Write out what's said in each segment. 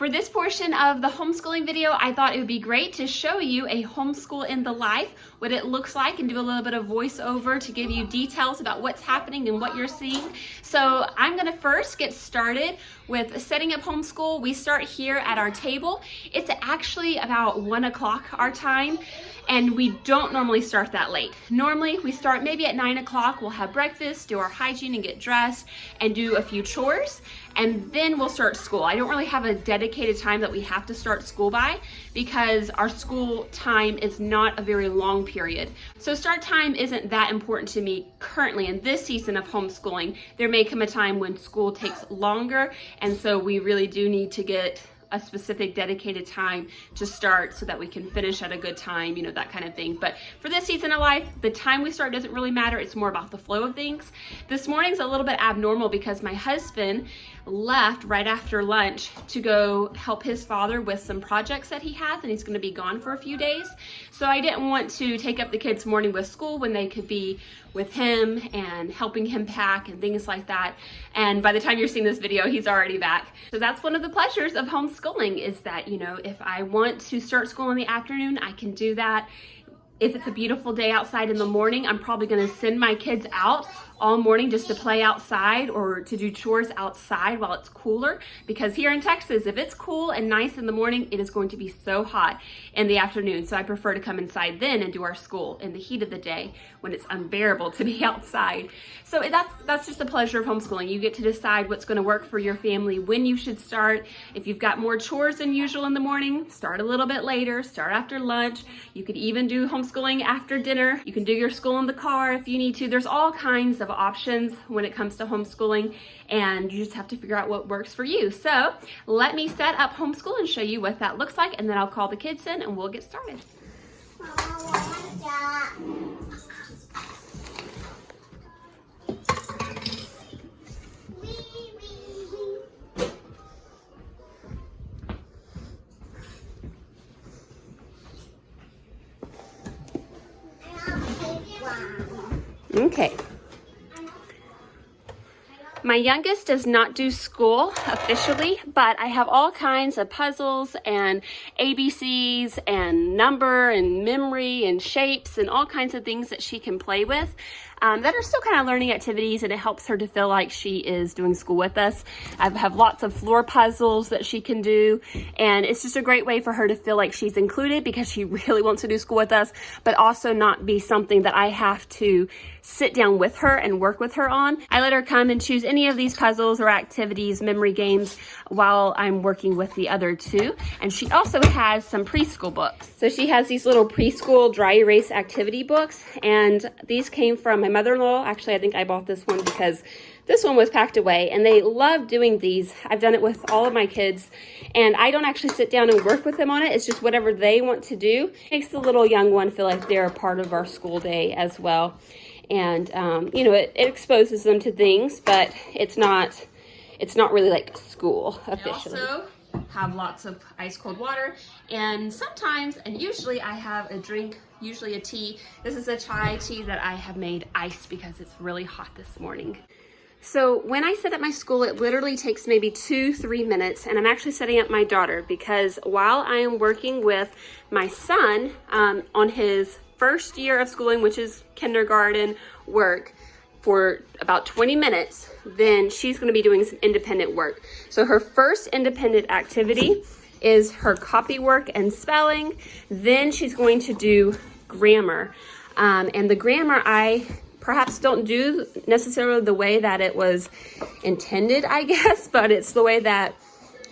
For this portion of the homeschooling video, I thought it would be great to show you a homeschool in the life, what it looks like, and do a little bit of voiceover to give you details about what's happening and what you're seeing. So I'm gonna first get started with setting up homeschool. We start here at our table. It's actually about 1 o'clock our time, and we don't normally start that late. Normally we start maybe at 9 o'clock. We'll have breakfast, do our hygiene and get dressed, and do a few chores, and then we'll start school. I don't really have a dedicated time that we have to start school by because our school time is not a very long period. So start time isn't that important to me currently in this season of homeschooling. There may come a time when school takes longer, and so we really do need to get a specific dedicated time to start so that we can finish at a good time, you know, that kind of thing. But for this season of life, the time we start doesn't really matter. It's more about the flow of things. This morning's a little bit abnormal because my husband left right after lunch to go help his father with some projects that he has, and he's going to be gone for a few days. So I didn't want to take up the kids' morning with school when they could be with him and helping him pack and things like that. And by the time you're seeing this video, he's already back. So that's one of the pleasures of homeschooling, is that, you know, if I want to start school in the afternoon, I can do that. If it's a beautiful day outside in the morning, I'm probably gonna send my kids out all morning just to play outside or to do chores outside while it's cooler, because here in Texas, if it's cool and nice in the morning, it is going to be so hot in the afternoon. So I prefer to come inside then and do our school in the heat of the day when it's unbearable to be outside. So that's just the pleasure of homeschooling. You get to decide what's going to work for your family, when you should start. If you've got more chores than usual in the morning, start a little bit later, start after lunch. You could even do homeschooling after dinner. You can do your school in the car if you need to. There's all kinds of options when it comes to homeschooling, and you just have to figure out what works for you. So let me set up homeschool and show you what that looks like, and then I'll call the kids in and we'll get started. Okay. My youngest does not do school officially, but I have all kinds of puzzles and ABCs and number and memory and shapes and all kinds of things that she can play with that are still kind of learning activities, and it helps her to feel like she is doing school with us. I have lots of floor puzzles that she can do, and it's just a great way for her to feel like she's included because she really wants to do school with us, but also not be something that I have to sit down with her and work with her on. I let her come and choose any of these puzzles or activities, memory games, while I'm working with the other two. And she also has some preschool books. So she has these little preschool dry erase activity books, and these came from my mother-in-law. Actually, I think I bought this one because this one was packed away, and they love doing these. I've done it with all of my kids, and I don't actually sit down and work with them on it. It's just whatever they want to do. It makes the little young one feel like they're a part of our school day as well. And, you know, it exposes them to things, but it's not really like school officially. I also have lots of ice cold water, and sometimes, and usually I have a drink, usually a tea. This is a chai tea that I have made iced because it's really hot this morning. So when I set up my school, it literally takes maybe 2-3 minutes, and I'm actually setting up my daughter because while I am working with my son on his first year of schooling, which is kindergarten work, for about 20 minutes, then she's going to be doing some independent work. So her first independent activity is her copy work and spelling. Then she's going to do grammar. And the grammar I perhaps don't do necessarily the way that it was intended, I guess, but it's the way that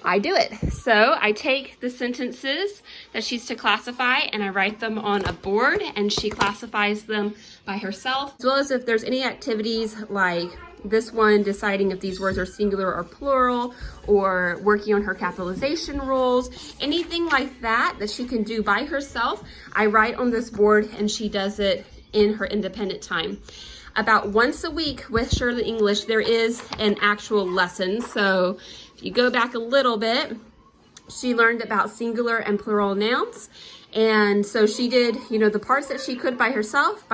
I do it. So I take the sentences that she's to classify and I write them on a board, and she classifies them by herself, as well as if there's any activities like this one, deciding if these words are singular or plural, or working on her capitalization rules, anything like that that she can do by herself, I write on this board and she does it in her independent time. About once a week with Shirley English, there is an actual lesson. So if you go back a little bit, she learned about singular and plural nouns. And so she did, you know, the parts that she could by herself.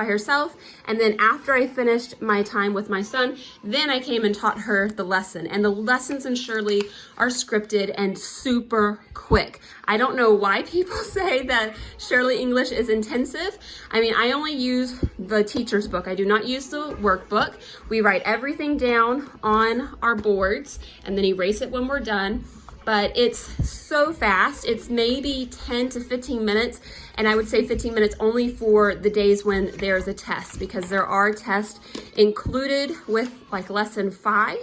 And then after I finished my time with my son, then I came and taught her the lesson. And the lessons in Shirley are scripted and super quick. I don't know why people say that Shirley English is intensive. I mean, I only use the teacher's book. I do not use the workbook. We write everything down on our boards and then erase it when we're done. But it's so fast. It's maybe 10 to 15 minutes. And I would say 15 minutes only for the days when there's a test, because there are tests included with like lesson 5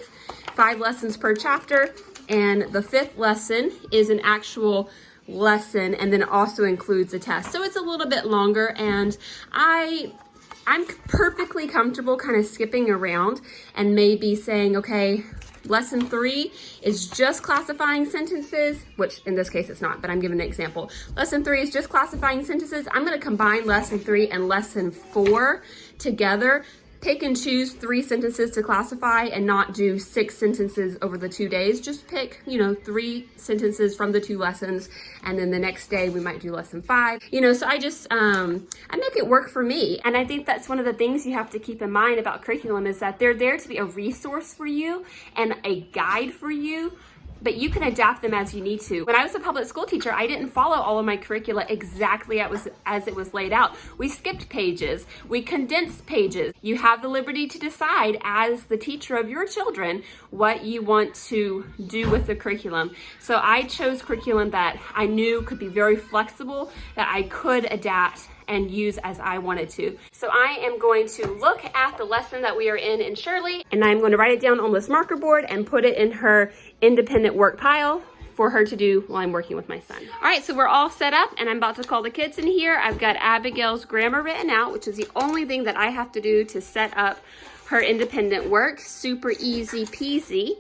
lessons per chapter. And the 5th lesson is an actual lesson, and then it also includes a test. So it's a little bit longer, and I'm perfectly comfortable kind of skipping around and maybe saying, okay, lesson 3 is just classifying sentences, which in this case it's not, but I'm giving an example. Lesson 3 is just classifying sentences. I'm going to combine lesson 3 and lesson 4 together. Pick and choose 3 sentences to classify and not do 6 sentences over the 2 days. Just pick, you know, 3 sentences from the 2 lessons, and then the next day we might do lesson 5. You know, so I just, I make it work for me. And I think that's one of the things you have to keep in mind about curriculum, is that they're there to be a resource for you and a guide for you, but you can adapt them as you need to. When I was a public school teacher, I didn't follow all of my curricula exactly as it was laid out. We skipped pages, we condensed pages. You have the liberty to decide as the teacher of your children what you want to do with the curriculum. So I chose curriculum that I knew could be very flexible, that I could adapt and use as I wanted to. So I am going to look at the lesson that we are in Shirley, and I'm going to write it down on this marker board and put it in her independent work pile for her to do while I'm working with my son. All right, so we're all set up, and I'm about to call the kids in here. I've got Abigail's grammar written out, which is the only thing that I have to do to set up her independent work. Super easy peasy.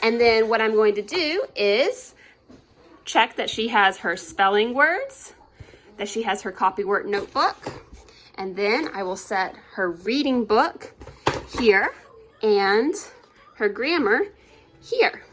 And then what I'm going to do is check that she has her spelling words, that she has her copywork notebook, and then I will set her reading book here and her grammar here.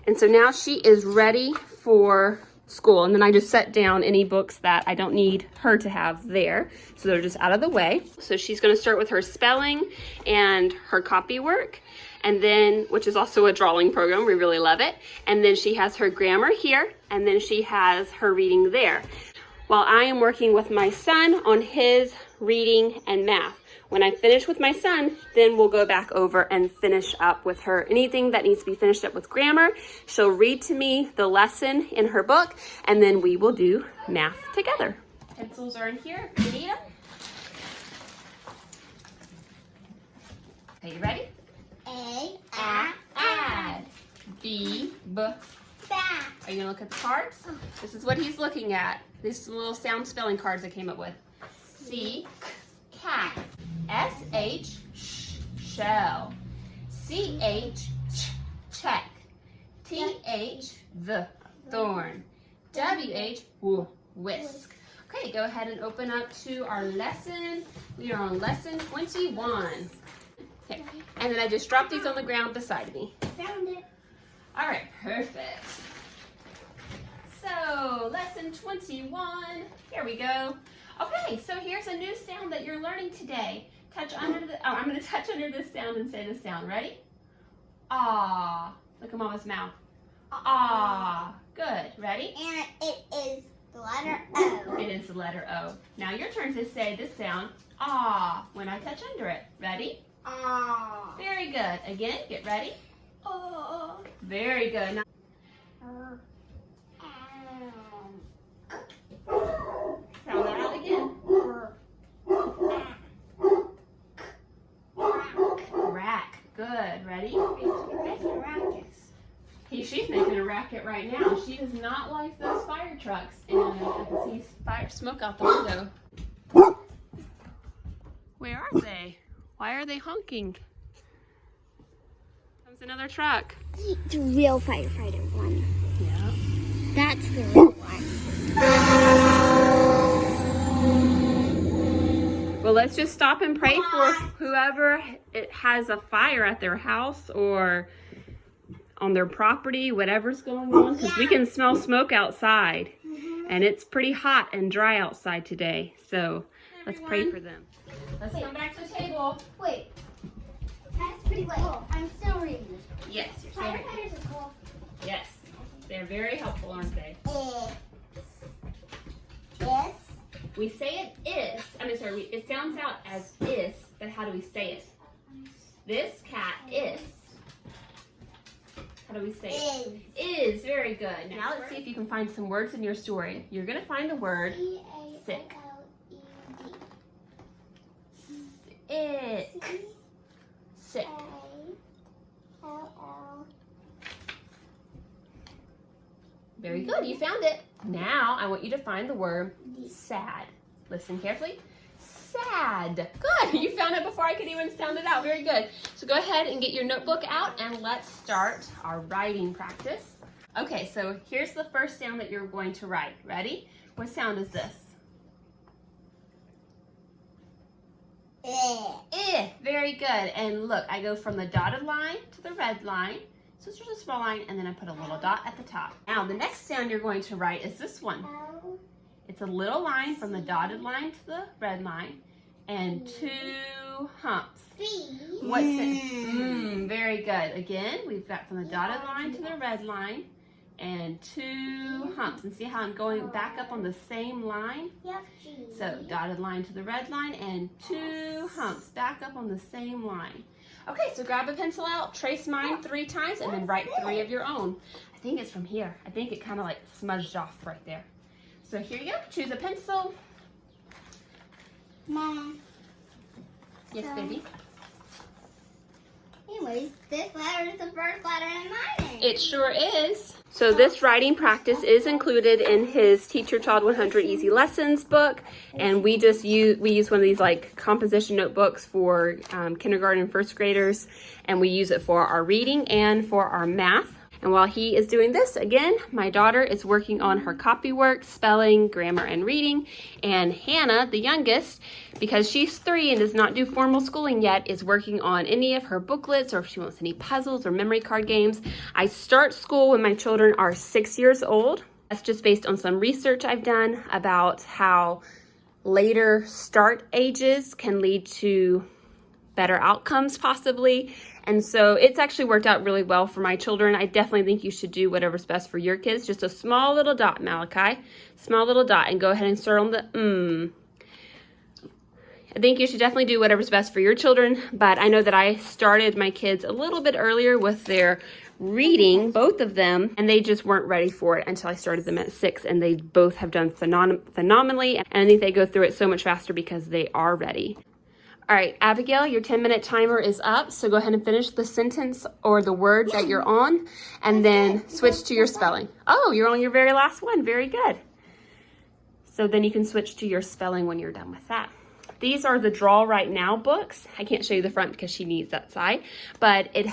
And so now she is ready for school. And then I just set down any books that I don't need her to have there, so they're just out of the way. So she's going to start with her spelling and her copywork, and then, which is also a drawing program, we really love it. And then she has her grammar here, and then she has her reading there, while I am working with my son on his reading and math. When I finish with my son, then we'll go back over and finish up with her. Anything that needs to be finished up with grammar, she'll read to me the lesson in her book, and then we will do math together. Pencils are in here if you need them. Okay, you ready? A, add. B, ba. Are you gonna look at the cards? This is what he's looking at. These little sound spelling cards I came up with. C, cat. S-H, shell. C-H, check. T-H, the, thorn. W-H, whisk. Okay, go ahead and open up to our lesson. We are on lesson 21. Okay, and then I just dropped these on the ground beside me. Found it. All right, perfect. So, lesson 21, here we go. Okay, so here's a new sound that you're learning today. Touch under the, I'm gonna touch under this sound and say this sound. Ready? Ah. Look at Mama's mouth. Ah. Good, ready? And it is the letter O. It is the letter O. Now your turn to say this sound, ah, when I touch under it. Ready? Ah. Very good. Again, get ready. Oh. Very good. Now, sound that out again. Rack. Good. Ready? She's making a racket right now. She does not like those fire trucks, and I can see fire smoke out the window. Where are they? Why are they honking? Comes another truck. The real firefighter one. Yeah. That's the real one. Well, let's just stop and pray for whoever it has a fire at their house or on their property, whatever's going on, because we can smell smoke outside, and it's pretty hot and dry outside today. So let's pray for them. Let's come back to the table. Wait. That's pretty cool. I'm still reading this. Yes, you're still reading. Firefighters are cool. Yes, they're very helpful, aren't they? Yes. We say it is. It sounds out as is, but how do we say it? This cat is. How do we say it? Is. Very good. Now let's see if you can find some words in your story. You're going to find the word sick. Sick. Sick. Very good. You found it. Now I want you to find the word sad. Listen carefully. Sad. Good. You found it before I could even sound it out. Very good. So go ahead and get your notebook out and let's start our writing practice. Okay, so here's the first sound that you're going to write. Ready? What sound is this? Very good. And look, I go from the dotted line to the red line. So it's just a small line, and then I put a little dot at the top. Now, the next sound you're going to write is this one. It's a little line from the dotted line to the red line, and 2 humps. What's it? Very good. Again, we've got from the dotted line to the red line, and 2 humps. And see how I'm going back up on the same line? So, dotted line to the red line, and 2 humps back up on the same line. Okay, so grab a pencil out, trace mine 3 times, and then write 3 of your own. I think it's from here. I think it kind of like smudged off right there. So here you go. Choose a pencil. Mom. Yes, baby. Anyways, this letter is the first letter in my name. It sure is. So this writing practice is included in his Teach Your Child 100 Easy Lessons book, and we use one of these like composition notebooks for kindergarten and first graders, and we use it for our reading and for our math. And while he is doing this, again, my daughter is working on her copy work, spelling, grammar, and reading. And Hannah, the youngest, because she's 3 and does not do formal schooling yet, is working on any of her booklets or if she wants any puzzles or memory card games. I start school when my children are 6 years old. That's just based on some research I've done about how later start ages can lead to better outcomes possibly. And so it's actually worked out really well for my children. I definitely think you should do whatever's best for your kids. Just a small little dot, Malachi. Small little dot, and go ahead and start on the I think you should definitely do whatever's best for your children, but I know that I started my kids a little bit earlier with their reading, both of them, and they just weren't ready for it until I started them at 6, and they both have done phenomenally, and I think they go through it so much faster because they are ready. All right, Abigail, your 10-minute timer is up, so go ahead and finish the sentence or the word that you're on, and then switch to your spelling. Oh, you're on your very last one. Very good. So then you can switch to your spelling when you're done with that. These are the Draw Right Now books. I can't show you the front because she needs that side, but it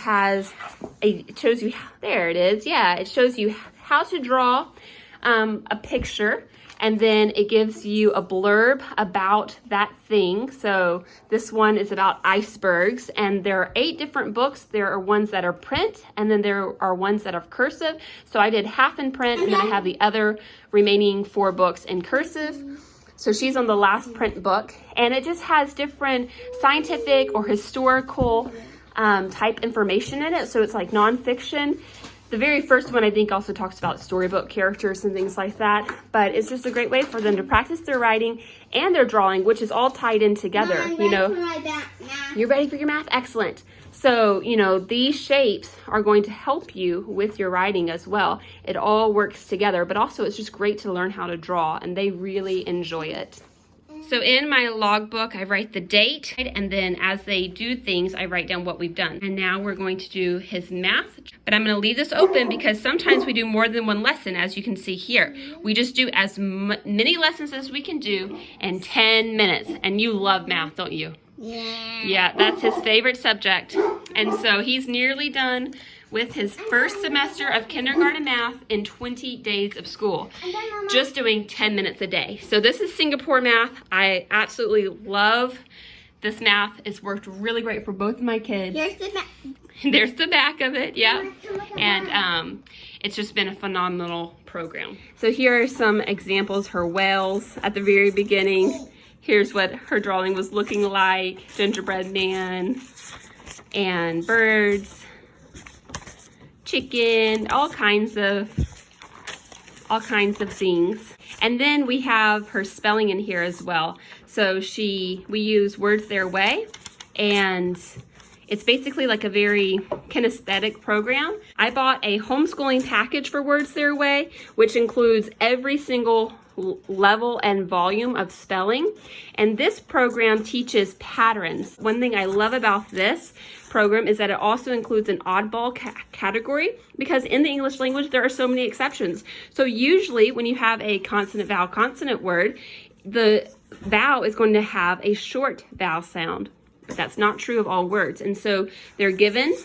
shows you, there it is. Yeah, it shows you how to draw a picture, and then it gives you a blurb about that thing. So this one is about icebergs, and there are 8 different books. There are ones that are print, and then there are ones that are cursive. So I did half in print, and then I have the other remaining 4 books in cursive. So she's on the last print book, and it just has different scientific or historical type information in it. So it's like nonfiction. The very first one, I think, also talks about storybook characters and things like that. But it's just a great way for them to practice their writing and their drawing, which is all tied in together. Mom, you know, for my math. You're ready for your math? Excellent. So, you know, these shapes are going to help you with your writing as well. It all works together, but also it's just great to learn how to draw, and they really enjoy it. So in my logbook, I write the date, and then as they do things, I write down what we've done. And now we're going to do his math, but I'm going to leave this open because sometimes we do more than one lesson, as you can see here. We just do as many lessons as we can do in 10 minutes. And you love math, don't you? Yeah, that's his favorite subject. And so he's nearly done with his first semester of kindergarten math in 20 days of school, just doing 10 minutes a day. So this is Singapore math. I absolutely love this math. It's worked really great for both of my kids. There's the back of it, yep. And it's just been a phenomenal program. So here are some examples, her whales at the very beginning. Here's what her drawing was looking like, gingerbread man, and birds, chicken, all kinds of things. And then we have her spelling in here as well. So we use words their way, and it's basically like a very kinesthetic program. I bought a homeschooling package for Words Their Way, which includes every single level and volume of spelling. And this program teaches patterns. One thing I love about this program is that it also includes an oddball category, because in the English language there are so many exceptions. So usually when you have a consonant vowel consonant word, the vowel is going to have a short vowel sound. But that's not true of all words. And so they're given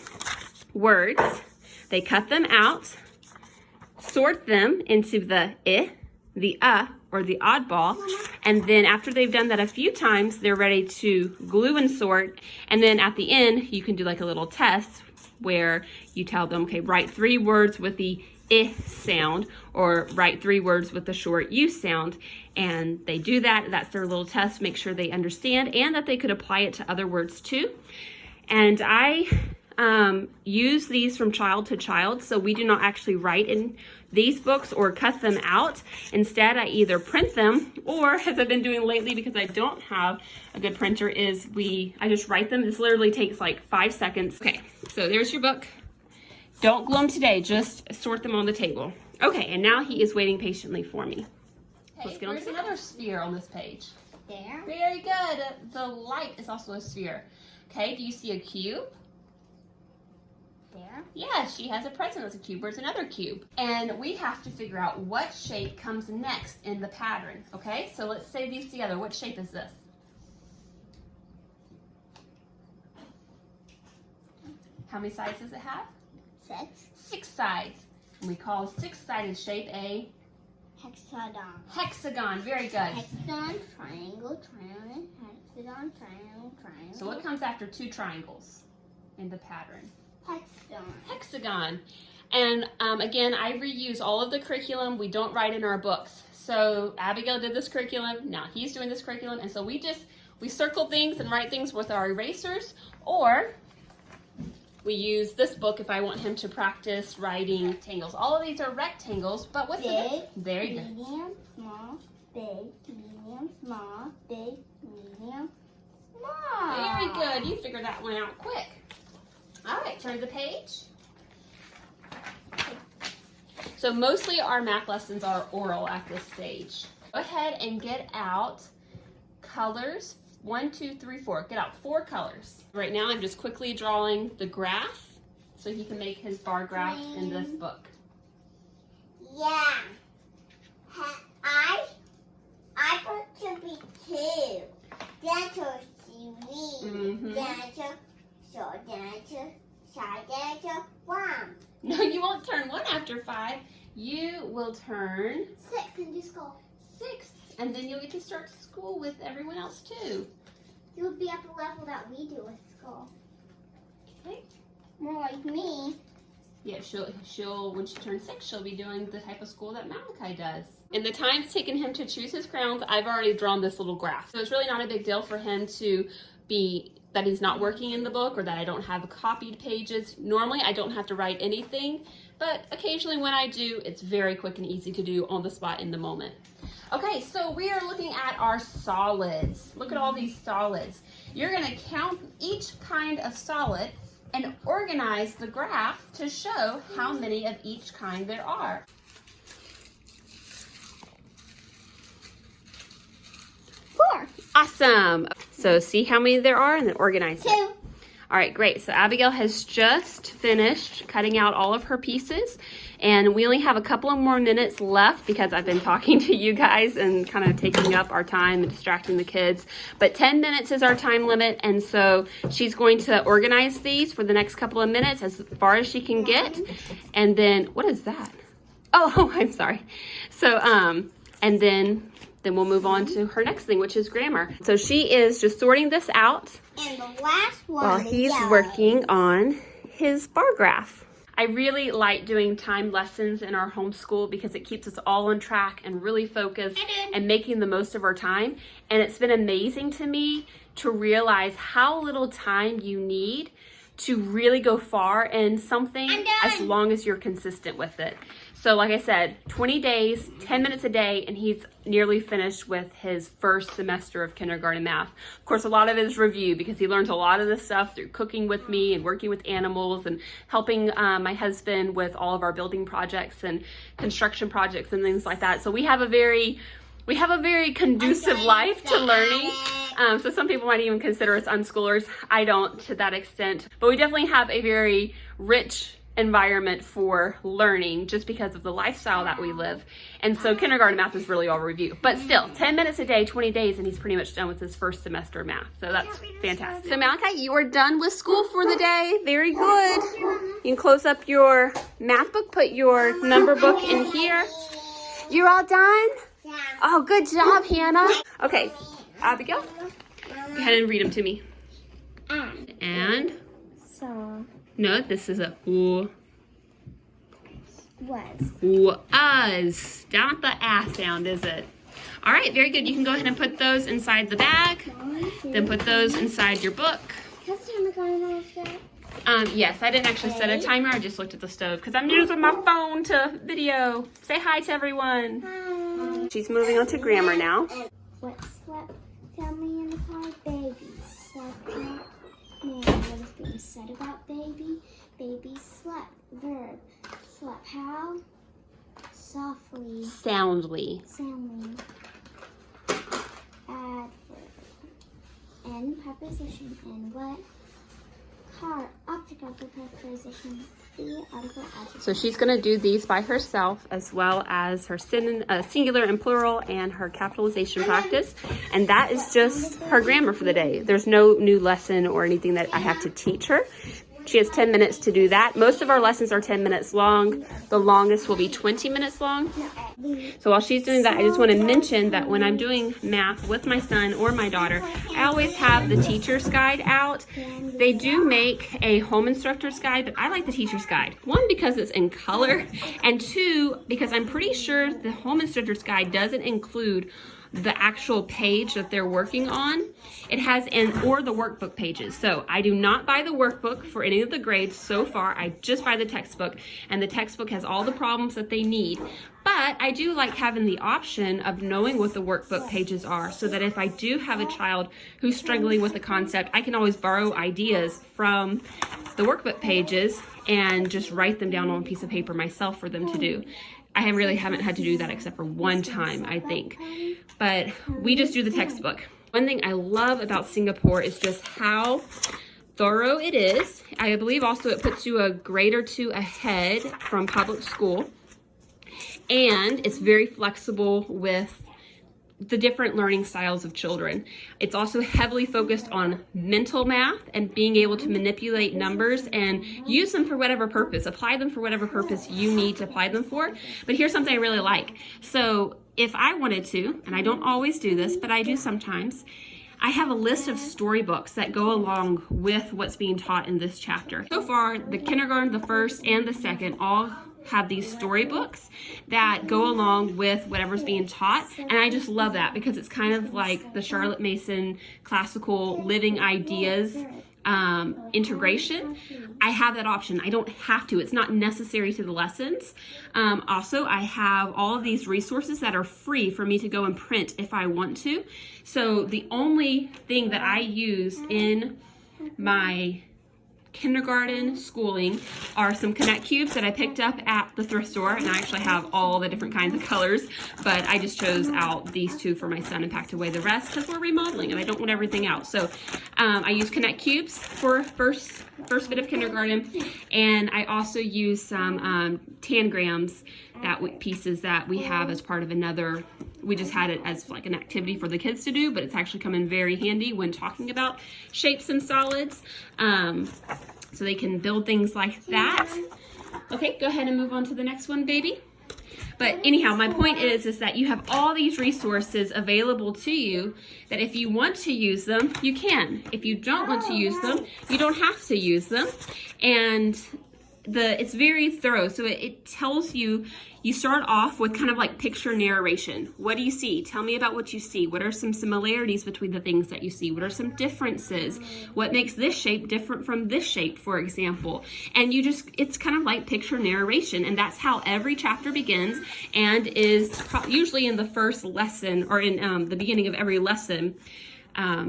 words, they cut them out, sort them into the I, the or the oddball, and then after they've done that a few times, they're ready to glue and sort. And then at the end, you can do like a little test where you tell them, okay, write 3 words with the I sound, or write 3 words with the short U sound. And they do that. That's their little test, make sure they understand and that they could apply it to other words too. And I use these from child to child, so we do not actually write in these books or cut them out. Instead, I either print them, or as I've been doing lately because I don't have a good printer, is I just write them. This literally takes like 5 seconds. Okay, so there's your book. Don't glue them today, just sort them on the table. Okay, and now he is waiting patiently for me. Let's get on. There's another sphere on this page. There. Very good. The light is also a sphere. Okay, do you see a cube? There. Yeah, she has a present that's a cube. Where's another cube? And we have to figure out what shape comes next in the pattern. Okay, so let's say these together. What shape is this? How many sides does it have? 6. 6 sides. And we call a 6-sided shape a Hexagon. hexagon. Very good. Hexagon, triangle, triangle, hexagon, triangle, triangle. So what comes after 2 triangles in the pattern? Hexagon. Hexagon. And again, I reuse all of the curriculum. We don't write in our books. So Abigail did this curriculum. Now he's doing this curriculum. And so we circle things and write things with our erasers, or we use this book if I want him to practice writing rectangles. All of these are rectangles, but what's big, there you go. Medium, small, big, medium, small, big, medium, small. Very good. You figured that one out quick. All right, turn the page. So mostly our math lessons are oral at this stage. Go ahead and get out colors. 1, 2, 3, 4. Get out 4 colors. Right now I'm just quickly drawing the graph so he can make his bar graph in this book. Yeah. I want to be 2. That's a 3. That's a 1. No, you won't turn 1 after 5. You will turn 6 and just go 6. And then you'll get to start school with everyone else too. You'll be at the level that we do with school. Okay. More like me. Yeah, she'll when she turns 6, she'll be doing the type of school that Malachi does. In the time it's taken him to choose his crowns, I've already drawn this little graph. So it's really not a big deal for him to be that he's not working in the book or that I don't have copied pages. Normally I don't have to write anything, but occasionally when I do, it's very quick and easy to do on the spot in the moment. Okay, so we are looking at our solids. Look at all these solids. You're gonna count each kind of solid and organize the graph to show how many of each kind there are. Awesome. So see how many there are and then organize 2. it. All right, great. So Abigail has just finished cutting out all of her pieces, and we only have a couple of more minutes left because I've been talking to you guys and kind of taking up our time and distracting the kids. But 10 minutes is our time limit, and so she's going to organize these for the next couple of minutes as far as she can get. And then, what is that? Oh, I'm sorry. So, and then we'll move on to her next thing, which is grammar. So she is just sorting this out And the last one while he's working on his bar graph. I really like doing timed lessons in our homeschool because it keeps us all on track and really focused and making the most of our time. And it's been amazing to me to realize how little time you need to really go far in something as long as you're consistent with it. So like I said, 20 days, 10 minutes a day, and he's nearly finished with his first semester of kindergarten math. Of course, a lot of it is review because he learns a lot of this stuff through cooking with me and working with animals and helping my husband with all of our building projects and construction projects and things like that. So we have a very conducive life to learning. So some people might even consider us unschoolers. I don't to that extent, but we definitely have a very rich environment for learning just because of the lifestyle that we live. And so kindergarten math is really all review, but still 10 minutes a day, 20 days, and he's pretty much done with his first semester of math. So that's fantastic. So Malachi, you are done with school for the day. Very good. You can close up your math book, put your number book in here. You're all done? Yeah. Oh, good job, Hannah. Okay, Abigail, go ahead and read them to me. And? So. No, this is a was. Not the ah sound, is it? All right, very good. You can go ahead and put those inside the bag. Then put those inside your book. Has Hannah gone off yet? Yes, I didn't actually set a timer. I just looked at the stove because I'm using my phone to video. Say hi to everyone. Hi. She's moving on to grammar now. What slept? Tell me in the car, baby. Slept not. Man, what is being said about baby? Baby slept. Verb. Slept how? Softly. Soundly. Soundly. Adverb. And preposition. And what? Car. Object of the preposition. The article adjective. So she's going to do these by herself as well as her singular and plural and her capitalization practice. And that is just her grammar for the day. There's no new lesson or anything that I have to teach her. She has 10 minutes to do that. Most of our lessons are 10 minutes long. The longest will be 20 minutes long. So while she's doing that, I just want to mention that when I'm doing math with my son or my daughter, I always have the teacher's guide out. They do make a home instructor's guide, but I like the teacher's guide. One, because it's in color, and two, because I'm pretty sure the home instructor's guide doesn't include the actual page that they're working on. It has or the workbook pages. So I do not buy the workbook for any of the grades so far. I just buy the textbook, and the textbook has all the problems that they need. But I do like having the option of knowing what the workbook pages are so that if I do have a child who's struggling with the concept, I can always borrow ideas from the workbook pages and just write them down on a piece of paper myself for them to do. I really haven't had to do that except for one time, I think. But we just do the textbook. One thing I love about Singapore is just how thorough it is. I believe also it puts you a grade or two ahead from public school. And it's very flexible with the different learning styles of children. It's also heavily focused on mental math and being able to manipulate numbers and use them for whatever purpose, apply them for whatever purpose you need to apply them for. But here's something I really like. So if I wanted to, and I don't always do this, but I do sometimes, I have a list of storybooks that go along with what's being taught in this chapter. So far, the kindergarten, the first, and the second all have these storybooks that go along with whatever's being taught, and I just love that because it's kind of like the Charlotte Mason classical living ideas integration. I have that option. I don't have to. It's not necessary to the lessons. Also, I have all of these resources that are free for me to go and print if I want to. So the only thing that I use in my kindergarten schooling are some Connect cubes that I picked up at the thrift store, and I actually have all the different kinds of colors, but I just chose out these two for my son and packed away the rest because we're remodeling and I don't want everything out. So I use Connect cubes for first bit of kindergarten, and I also use some tangrams, pieces that we have as part of another. We just had it as like an activity for the kids to do, but it's actually come in very handy when talking about shapes and solids. So they can build things like that. Okay, go ahead and move on to the next one, baby. But anyhow, my point is that you have all these resources available to you that if you want to use them, you can. If you don't want to use them, you don't have to use them. And it's very thorough. So it tells you, you start off with kind of like picture narration. What do you see? Tell me about what you see. What are some similarities between the things that you see? What are some differences? What makes this shape different from this shape, for example? And it's kind of like picture narration. And that's how every chapter begins and is usually in the first lesson or in the beginning of every lesson.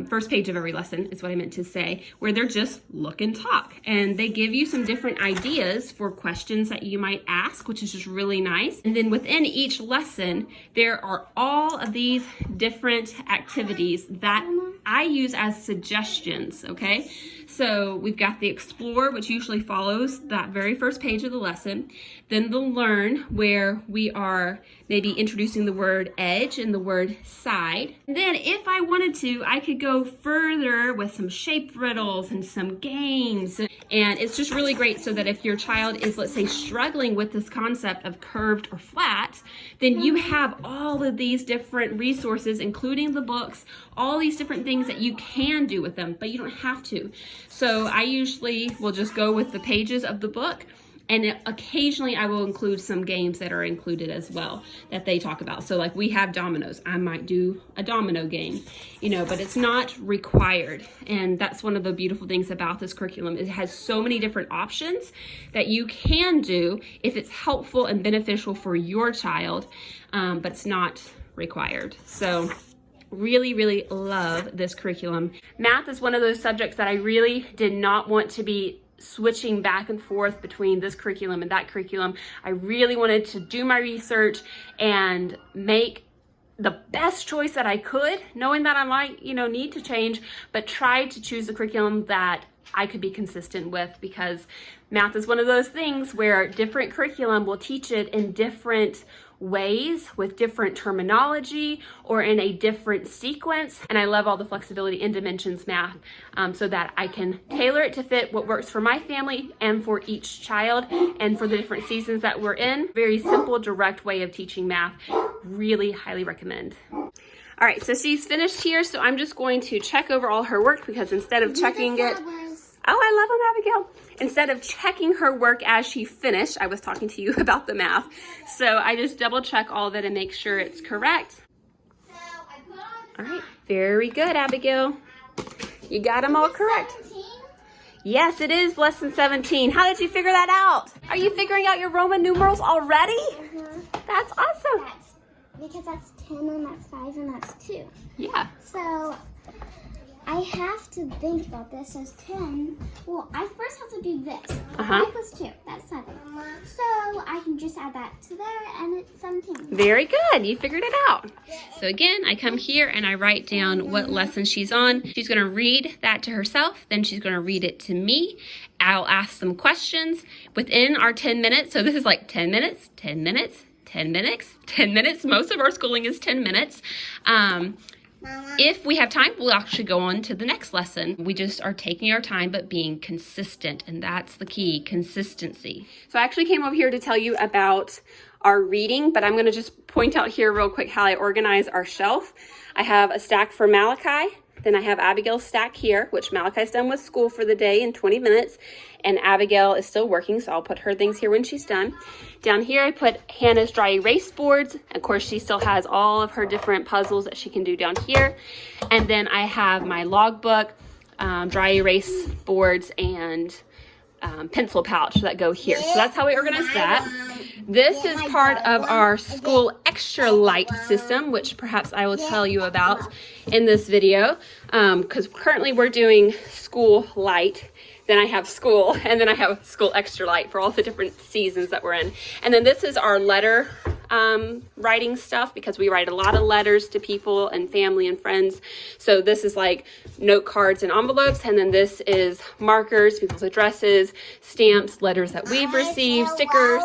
First page of every lesson is what I meant to say, where they're just look and talk. And they give you some different ideas for questions that you might ask, which is just really nice. And then within each lesson, there are all of these different activities that I use as suggestions, okay? So we've got the explore, which usually follows that very first page of the lesson. Then the learn, where we are maybe introducing the word edge and the word side. And then if I wanted to, I could go further with some shape riddles and some games. And it's just really great so that if your child is, let's say, struggling with this concept of curved or flat, then you have all of these different resources, including the books, all these different things that you can do with them, but you don't have to. So I usually will just go with the pages of the book, and occasionally I will include some games that are included as well that they talk about. So like we have dominoes, I might do a domino game, but it's not required. And that's one of the beautiful things about this curriculum. It has so many different options that you can do if it's helpful and beneficial for your child, but it's not required. So really, really love this curriculum. Math is one of those subjects that I really did not want to be switching back and forth between this curriculum and that curriculum. I really wanted to do my research and make the best choice that I could, knowing that I might, need to change, but try to choose a curriculum that I could be consistent with, because math is one of those things where different curriculum will teach it in different ways with different terminology or in a different sequence. And I love all the flexibility in Dimensions Math so that I can tailor it to fit what works for my family and for each child and for the different seasons that we're in. Very simple, direct way of teaching math. Really highly recommend. All right, so she's finished here, so I'm just going to check over all her work, because instead of checking it, oh, I love them, Abigail. Instead of checking her work as she finished, I was talking to you about the math. So I just double check all of it and make sure it's correct. All right, very good, Abigail. You got them all correct. Yes, it is lesson 17. How did you figure that out? Are you figuring out your Roman numerals already? That's awesome. Because that's 10 and that's 5 and that's 2. Yeah. So I have to think about this as 10. Well, I first have to do this. 5 plus 2, that's 7. So I can just add that to there and it's 17. Very good. You figured it out. So again, I come here and I write down what lesson she's on. She's going to read that to herself. Then she's going to read it to me. I'll ask some questions within our 10 minutes. So this is like 10 minutes, 10 minutes, 10 minutes, 10 minutes. Most of our schooling is 10 minutes. If we have time, we'll actually go on to the next lesson. We just are taking our time, but being consistent. And that's the key, consistency. So I actually came over here to tell you about our reading, but I'm going to just point out here real quick how I organize our shelf. I have a stack for Malachi. Then I have Abigail's stack here, which Malachi's done with school for the day in 20 minutes. And Abigail is still working, so I'll put her things here when she's done. Down here, I put Hannah's dry erase boards. Of course, she still has all of her different puzzles that she can do down here. And then I have my logbook, dry erase boards, and pencil pouch that go here. So that's how we organize that. This is part of our school extra light system, which perhaps I will tell you about in this video, because currently we're doing school light. Then I have school, and then I have school extra light for all the different seasons that we're in. And then this is our letter writing stuff, because we write a lot of letters to people and family and friends. So this is like note cards and envelopes, and then this is markers, people's addresses, stamps, letters that we've received, stickers,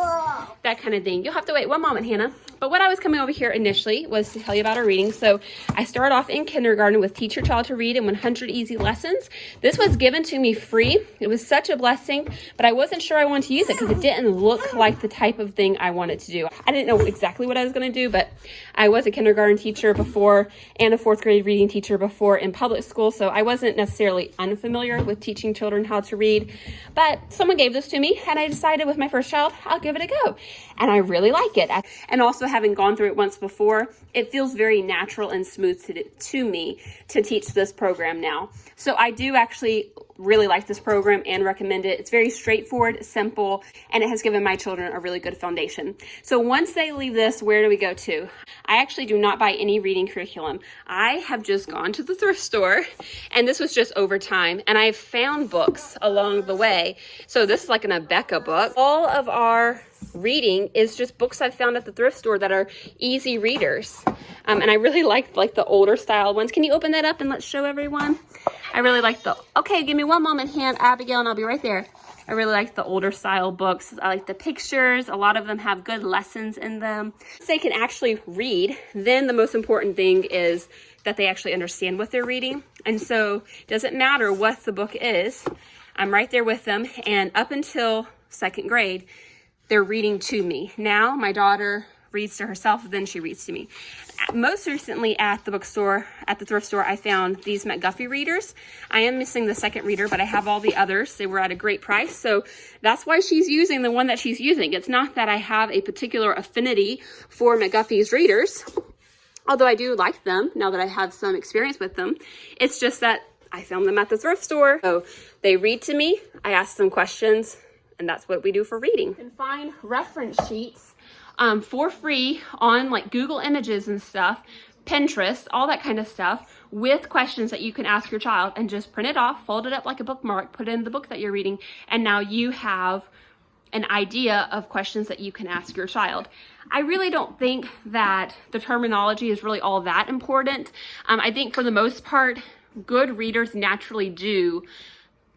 that kind of thing. You'll have to wait one moment, Hannah. But what I was coming over here initially was to tell you about our reading. So I started off in kindergarten with Teach Your Child to Read in 100 Easy Lessons. This was given to me free. It was such a blessing, but I wasn't sure I wanted to use it because it didn't look like the type of thing I wanted to do. I didn't know exactly what I was going to do, but I was a kindergarten teacher before and a 4th grade reading teacher before in public school, so I wasn't necessarily unfamiliar with teaching children how to read. But someone gave this to me, and I decided with my first child, I'll give it a go. And I really like it. And also having gone through it once before, it feels very natural and smooth to me to teach this program now. So I do actually really like this program and recommend it. It's very straightforward, simple, and it has given my children a really good foundation. So once they leave this, where do we go to? I actually do not buy any reading curriculum. I have just gone to the thrift store, and this was just over time, and I've found books along the way. So this is like an Abeka book. All of our reading is just books I've found at the thrift store that are easy readers. And I really like the older style ones. Can you open that up and let's show everyone? I really like okay, give me one moment, Abigail, and I'll be right there. I really like the older style books. I like the pictures. A lot of them have good lessons in them. If they can actually read, then the most important thing is that they actually understand what they're reading. And so it doesn't matter what the book is. I'm right there with them. And up until 2nd grade, they're reading to me. Now my daughter reads to herself, then she reads to me. Most recently at the bookstore, at the thrift store, I found these McGuffey readers. I am missing the 2nd reader, but I have all the others. They were at a great price, so that's why she's using the one that she's using. It's not that I have a particular affinity for McGuffey's readers, although I do like them now that I have some experience with them. It's just that I found them at the thrift store. So they read to me, I ask them questions, and that's what we do for reading. You can find reference sheets for free on like Google Images and stuff, Pinterest, all that kind of stuff, with questions that you can ask your child, and just print it off, fold it up like a bookmark, put it in the book that you're reading, and now you have an idea of questions that you can ask your child. I really don't think that the terminology is really all that important. I think for the most part, good readers naturally do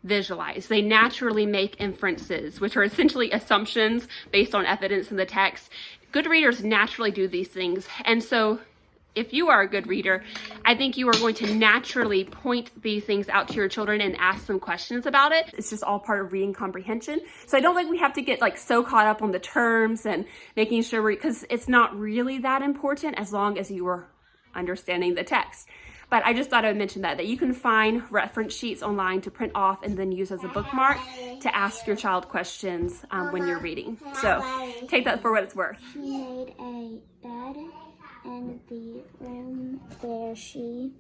visualize. They naturally make inferences, which are essentially assumptions based on evidence in the text. Good readers naturally do these things. And so if you are a good reader, I think you are going to naturally point these things out to your children and ask them questions about it. It's just all part of reading comprehension. So I don't think we have to get like so caught up on the terms and making sure because it's not really that important as long as you are understanding the text. But I just thought I would mention that you can find reference sheets online to print off and then use as a bookmark to ask your child questions when you're reading. So take that for what it's worth. She made a bed in the room where she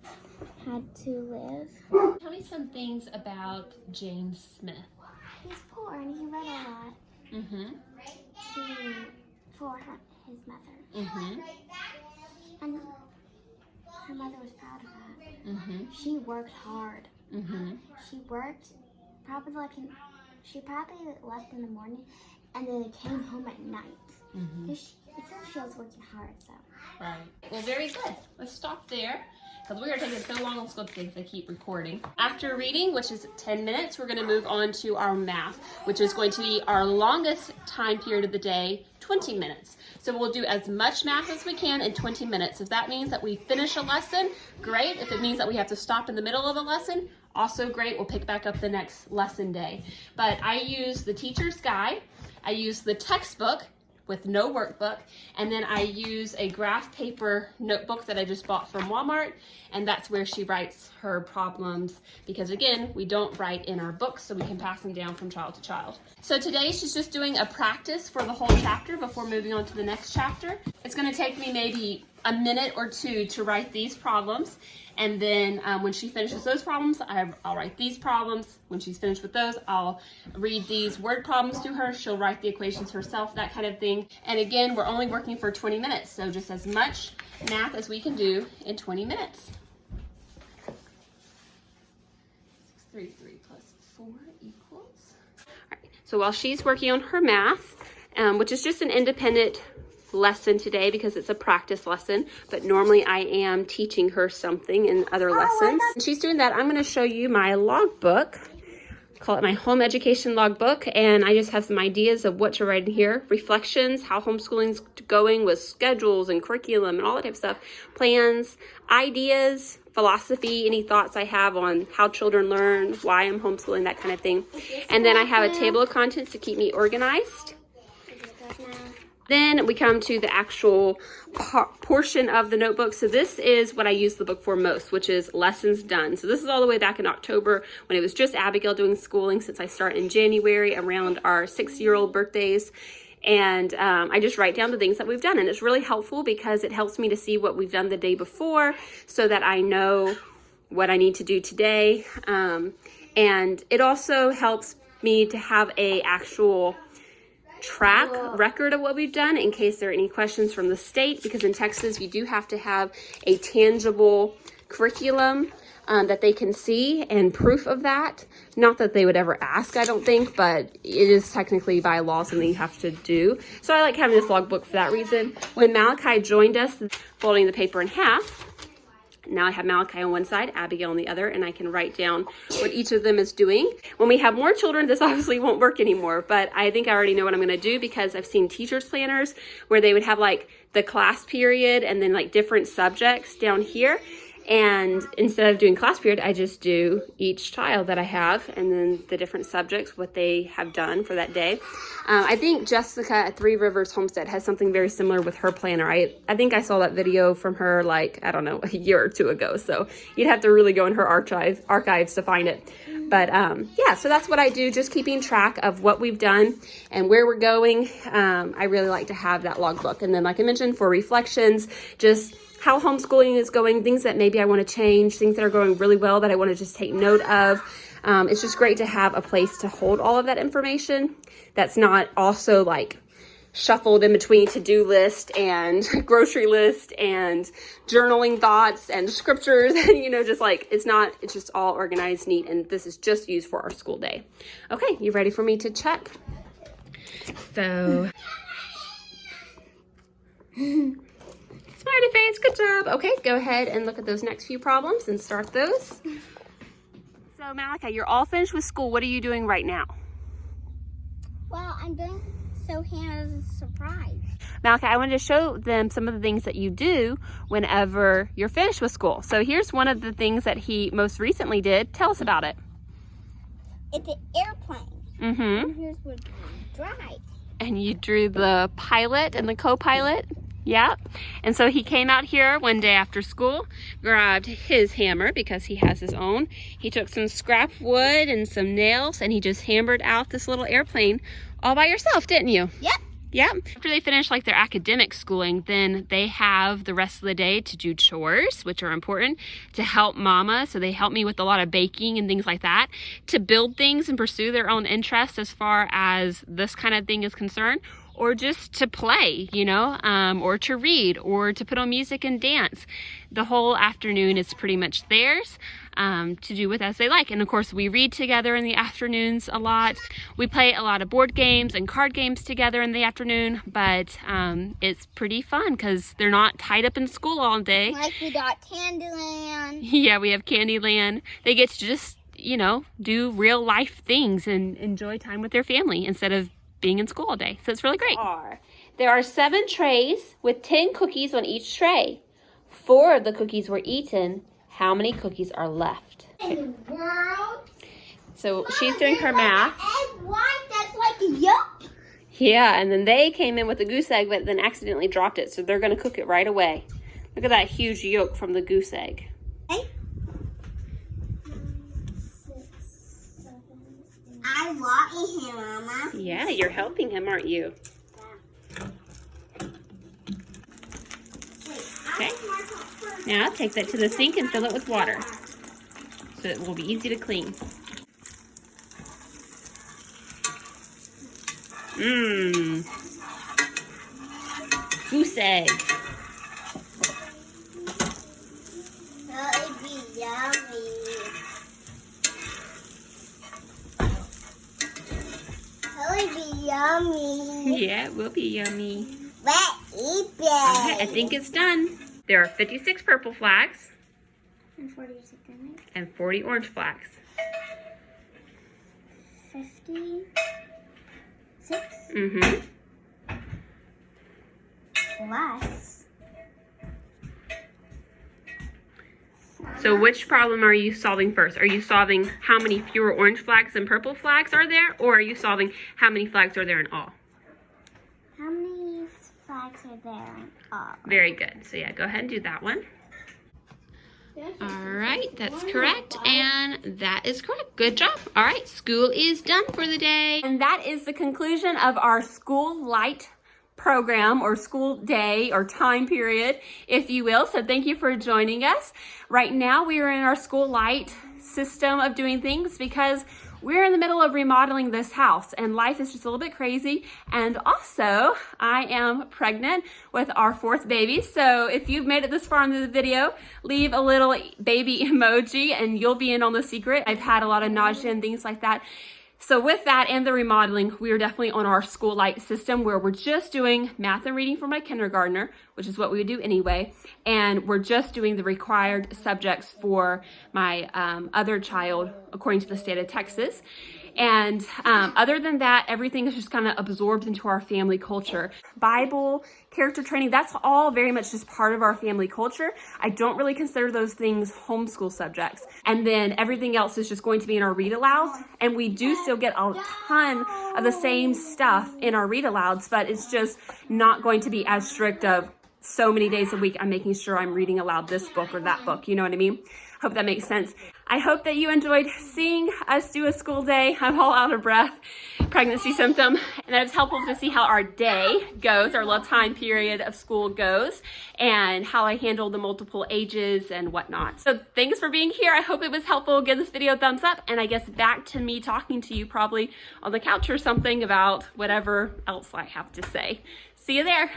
had to live. Tell me some things about James Smith. He's poor and he read a lot for his mother. And her mother was proud of that. She worked hard. She worked she probably left in the morning and then came home at night. Because it says she was working hard, so. Right. Well, very good. Let's stop there because we are taking so long on school today because I keep recording. After reading, which is 10 minutes, we're going to move on to our math, which is going to be our longest time period of the day, 20 minutes. So we'll do as much math as we can in 20 minutes. If that means that we finish a lesson, great. If it means that we have to stop in the middle of a lesson, also great. We'll pick back up the next lesson day. But I use the teacher's guide. I use the textbook with no workbook, and then I use a graph paper notebook that I just bought from Walmart, and that's where she writes her problems because again, we don't write in our books, so we can pass them down from child to child. So today she's just doing a practice for the whole chapter before moving on to the next chapter. It's going to take me maybe a minute or two to write these problems, and then when she finishes those problems, I'll write these problems. When she's finished with those, I'll read these word problems to her. She'll write the equations herself, that kind of thing. And again, we're only working for 20 minutes, so just as much math as we can do in 20 minutes. 3 plus 4 equals. All right, so while she's working on her math, which is just an independent lesson today because it's a practice lesson, but normally I am teaching her something in other lessons. And she's doing that. I'm going to show you my logbook. call it my home education logbook, and I just have some ideas of what to write in here. Reflections, how homeschooling's going with schedules and curriculum and all that type of stuff. Plans, ideas, philosophy, any thoughts I have on how children learn, why I'm homeschooling, that kind of thing. And then I have a table of contents to keep me organized. Then we come to the actual portion of the notebook. So this is what I use the book for most, which is lessons done. So this is all the way back in October when it was just Abigail doing schooling, since I start in January around our 6-year-old birthdays. And I just write down the things that we've done. And it's really helpful because it helps me to see what we've done the day before so that I know what I need to do today. And it also helps me to have a actual record of what we've done in case there are any questions from the state, because in Texas you do have to have a tangible curriculum that they can see and proof of that. Not that they would ever ask, I don't think, but it is technically by law something you have to do. So I like having this logbook for that reason. When Malachi joined us, folding the paper in half, now I have Malachi on one side, Abigail on the other, and I can write down what each of them is doing. When we have more children, this obviously won't work anymore, but I think I already know what I'm going to do because I've seen teachers' planners where they would have like the class period and then like different subjects down here. And instead of doing class period, I just do each child that I have and then the different subjects, what they have done for that day. I think Jessica at Three Rivers Homestead has something very similar with her planner. I think I saw that video from her like, I don't know, a year or two ago. So you'd have to really go in her archives to find it. But yeah, so that's what I do, just keeping track of what we've done and where we're going. I really like to have that logbook. And then like I mentioned, for reflections, just how homeschooling is going, things that maybe I want to change, things that are going really well that I want to just take note of. It's just great to have a place to hold all of that information that's not also like shuffled in between to-do list and grocery list and journaling thoughts and scriptures, and you know, just like it's just all organized, neat, and this is just used for our school day. Okay, you ready for me to check? So Smiley face, good job. Okay, go ahead and look at those next few problems and start those. So Malachi, you're all finished with school. What are you doing right now? Well, I'm doing so Hannah's a surprise. Malachi, I wanted to show them some of the things that you do whenever you're finished with school. So here's one of the things that he most recently did. Tell us about it. It's an airplane. Mm-hmm. And here's what you drive. And you drew the pilot and the co-pilot. Yeah. And so he came out here one day after school, grabbed his hammer because he has his own. He took some scrap wood and some nails and he just hammered out this little airplane all by yourself, didn't you? Yep. Yep. After they finish like their academic schooling, then they have the rest of the day to do chores, which are important, to help mama. So they help me with a lot of baking and things like that, to build things and pursue their own interests as far as this kind of thing is concerned, or just to play, you know, or to read, or to put on music and dance. The whole afternoon is pretty much theirs to do with as they like. And of course, we read together in the afternoons a lot. We play a lot of board games and card games together in the afternoon, but it's pretty fun because they're not tied up in school all day. Like we got Candyland. Yeah, we have Candyland. They get to just, you know, do real life things and enjoy time with their family instead of being in school all day. So it's really great. There are 7 trays with 10 cookies on each tray. 4 of the cookies were eaten. How many cookies are left? In the world? So she's doing her math. Egg white, that's like a yolk. Yeah, and then they came in with a goose egg, but then accidentally dropped it. So they're going to cook it right away. Look at that huge yolk from the goose egg. Okay. I want him, Mama. Yeah, you're helping him, aren't you? Okay. Now take that to the sink and fill it with water so it will be easy to clean. Mmm. Goose egg. That would be yummy. That would be yummy. Yeah, it will be yummy. Let's eat it. Okay, I think it's done. There are 56 purple flags And 40 chicken. and 40 orange flags. 56 Mm-hmm. plus. So which problem are you solving first? Are you solving how many fewer orange flags and purple flags are there? Or are you solving how many flags are there in all? How many flags are there in all? Very good. So yeah, go ahead and do that one. All right, that's correct, and that is correct. Good job. All right, school is done for the day. And that is the conclusion of our School Light program, or school day, or time period, if you will. So thank you for joining us. Right now, we are in our School Light system of doing things because we're in the middle of remodeling this house and life is just a little bit crazy. And also, I am pregnant with our 4th baby. So if you've made it this far into the video, leave a little baby emoji and you'll be in on the secret. I've had a lot of nausea and things like that. So with that and the remodeling, we are definitely on our School Light system where we're just doing math and reading for my kindergartner, which is what we would do anyway. And we're just doing the required subjects for my other child, according to the state of Texas. And other than that, everything is just kind of absorbed into our family culture. Bible, character training, that's all very much just part of our family culture. I don't really consider those things homeschool subjects. And then everything else is just going to be in our read alouds. And we do still get a ton of the same stuff in our read alouds, but it's just not going to be as strict of so many days a week I'm making sure I'm reading aloud this book or that book. You know what I mean? Hope that makes sense. I hope that you enjoyed seeing us do a school day. I'm all out of breath, pregnancy symptom, and that it's helpful to see how our day goes, our little time period of school goes, and how I handle the multiple ages and whatnot. So thanks for being here. I hope it was helpful. Give this video a thumbs up, and I guess back to me talking to you probably on the couch or something about whatever else I have to say. See you there.